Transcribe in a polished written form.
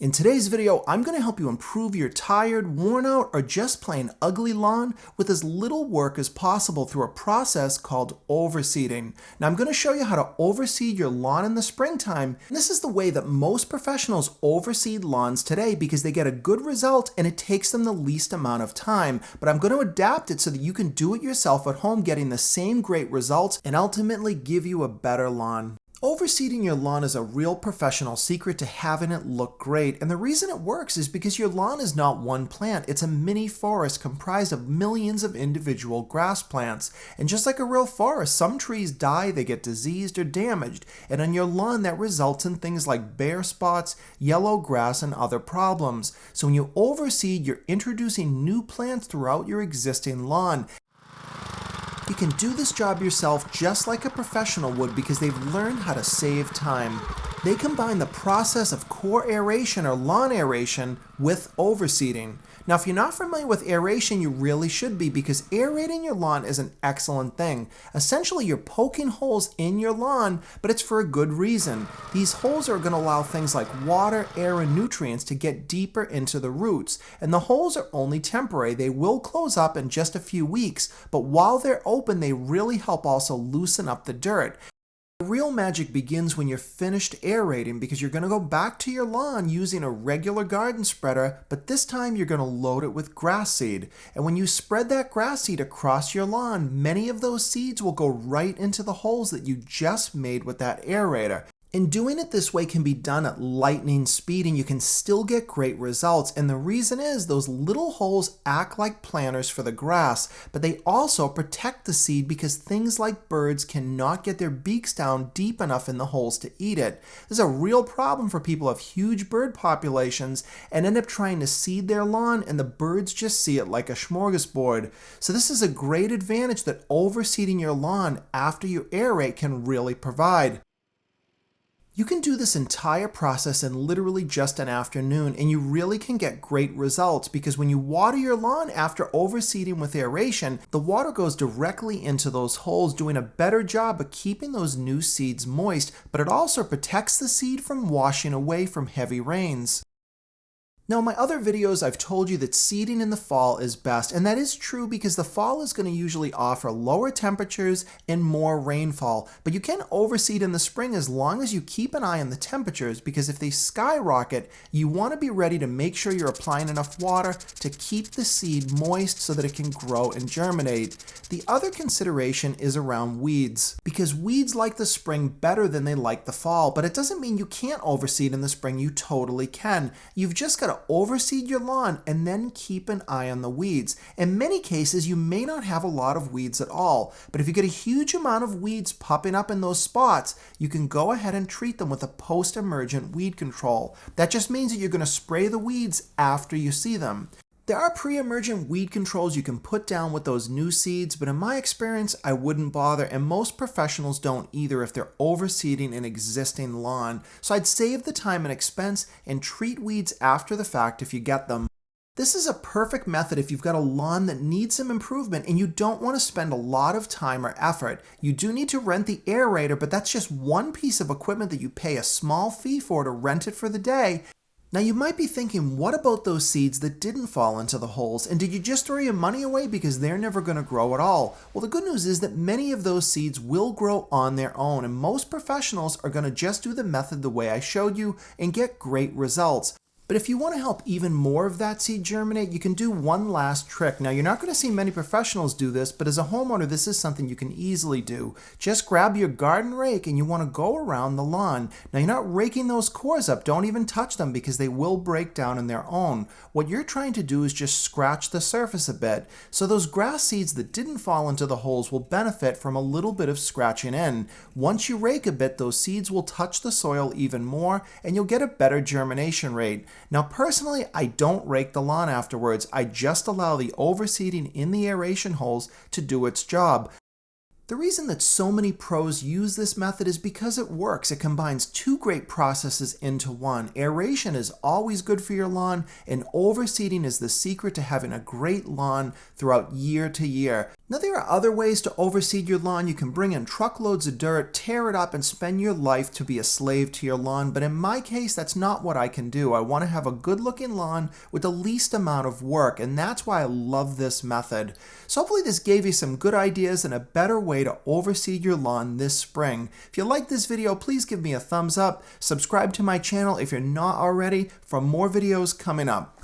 In today's video, I'm going to help you improve your tired, worn out, or just plain ugly lawn with as little work as possible through a process called overseeding. Now I'm going to show you how to overseed your lawn in the springtime. And this is the way that most professionals overseed lawns today because they get a good result and it takes them the least amount of time. But I'm going to adapt it so that you can do it yourself at home, getting the same great results and ultimately give you a better lawn. Overseeding your lawn is a real professional secret to having it look great, and the reason it works is because your lawn is not one plant, it's a mini forest comprised of millions of individual grass plants. And just like a real forest, some trees die, they get diseased or damaged, and on your lawn that results in things like bare spots, yellow grass, and other problems. So when you overseed, you're introducing new plants throughout your existing lawn. You can do this job yourself just like a professional would because they've learned how to save time. They combine the process of core aeration or lawn aeration with overseeding. Now, if you're not familiar with aeration, you really should be because aerating your lawn is an excellent thing. Essentially, you're poking holes in your lawn, but it's for a good reason. These holes are going to allow things like water, air, and nutrients to get deeper into the roots. And the holes are only temporary. They will close up in just a few weeks, but while they're open, they really help also loosen up the dirt. The real magic begins when you're finished aerating because you're going to go back to your lawn using a regular garden spreader, but this time you're going to load it with grass seed. And when you spread that grass seed across your lawn, many of those seeds will go right into the holes that you just made with that aerator. And doing it this way can be done at lightning speed and you can still get great results. And the reason is those little holes act like planters for the grass, but they also protect the seed because things like birds cannot get their beaks down deep enough in the holes to eat it. This is a real problem for people who have huge bird populations and end up trying to seed their lawn and the birds just see it like a smorgasbord. So this is a great advantage that overseeding your lawn after you aerate can really provide. You can do this entire process in literally just an afternoon and you really can get great results because when you water your lawn after overseeding with aeration, the water goes directly into those holes, doing a better job of keeping those new seeds moist, but it also protects the seed from washing away from heavy rains. Now, in my other videos, I've told you that seeding in the fall is best, and that is true because the fall is going to usually offer lower temperatures and more rainfall. But you can overseed in the spring as long as you keep an eye on the temperatures because if they skyrocket, you want to be ready to make sure you're applying enough water to keep the seed moist so that it can grow and germinate. The other consideration is around weeds because weeds like the spring better than they like the fall, but it doesn't mean you can't overseed in the spring. You totally can. You've just got to overseed your lawn and then keep an eye on the weeds. In many cases, you may not have a lot of weeds at all, but if you get a huge amount of weeds popping up in those spots, you can go ahead and treat them with a post-emergent weed control. That just means that you're going to spray the weeds after you see them. There are pre-emergent weed controls you can put down with those new seeds, but in my experience, I wouldn't bother, and most professionals don't either if they're overseeding an existing lawn. So I'd save the time and expense and treat weeds after the fact if you get them. This is a perfect method if you've got a lawn that needs some improvement and you don't want to spend a lot of time or effort. You do need to rent the aerator, but that's just one piece of equipment that you pay a small fee for to rent it for the day. Now you might be thinking, what about those seeds that didn't fall into the holes? And did you just throw your money away because they're never going to grow at all? Well, the good news is that many of those seeds will grow on their own, and most professionals are going to just do the method the way I showed you and get great results. But if you want to help even more of that seed germinate, you can do one last trick. Now, you're not going to see many professionals do this, but as a homeowner, this is something you can easily do. Just grab your garden rake and you want to go around the lawn. Now, you're not raking those cores up. Don't even touch them because they will break down on their own. What you're trying to do is just scratch the surface a bit. So those grass seeds that didn't fall into the holes will benefit from a little bit of scratching in. Once you rake a bit, those seeds will touch the soil even more and you'll get a better germination rate. Now personally, I don't rake the lawn afterwards. I just allow the overseeding in the aeration holes to do its job. The reason that so many pros use this method is because it works. It combines two great processes into one. Aeration is always good for your lawn, and overseeding is the secret to having a great lawn throughout year to year. Now there are other ways to overseed your lawn. You can bring in truckloads of dirt, tear it up, and spend your life to be a slave to your lawn. But in my case, that's not what I can do. I want to have a good looking lawn with the least amount of work, and that's why I love this method. So hopefully this gave you some good ideas and a better way to overseed your lawn this spring. If you like this video, please give me a thumbs up. Subscribe to my channel if you're not already for more videos coming up.